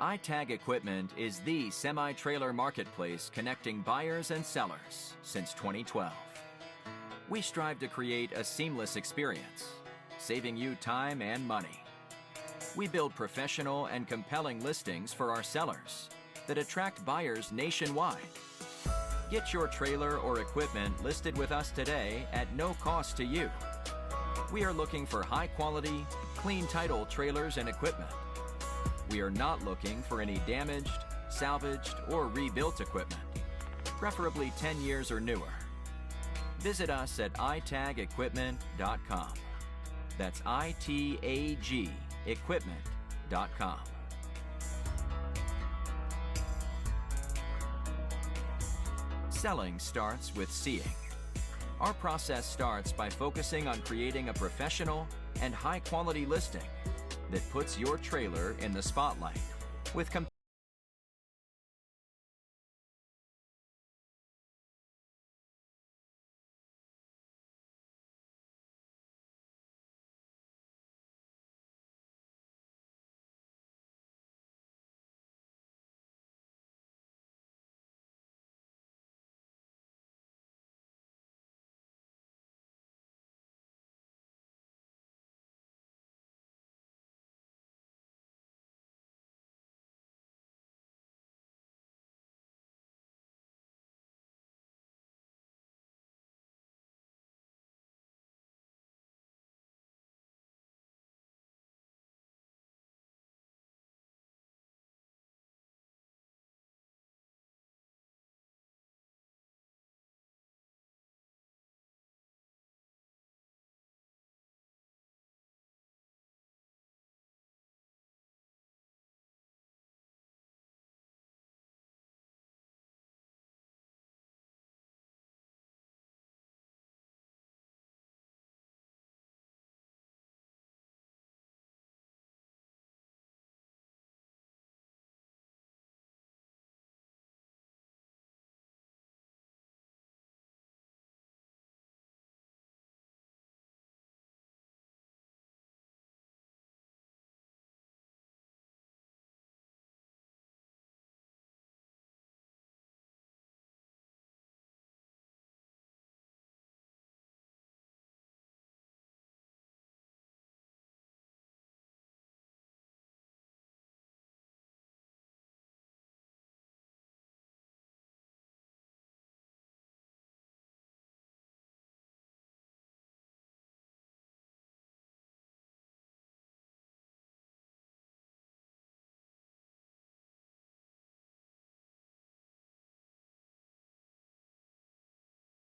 iTag Equipment is the semi-trailer marketplace connecting buyers and sellers since 2012. We strive to create a seamless experience, saving you time and money. We build professional and compelling listings for our sellers that attract buyers nationwide. Get your trailer or equipment listed with us today at no cost to you. We are looking for high-quality, clean title trailers and equipment. We are not looking for any damaged, salvaged, or rebuilt equipment, preferably 10 years or newer. Visit us at itagequipment.com. That's ITAG equipment.com. Selling starts with seeing. Our process starts by focusing on creating a professional and high-quality listing that puts your trailer in the spotlight with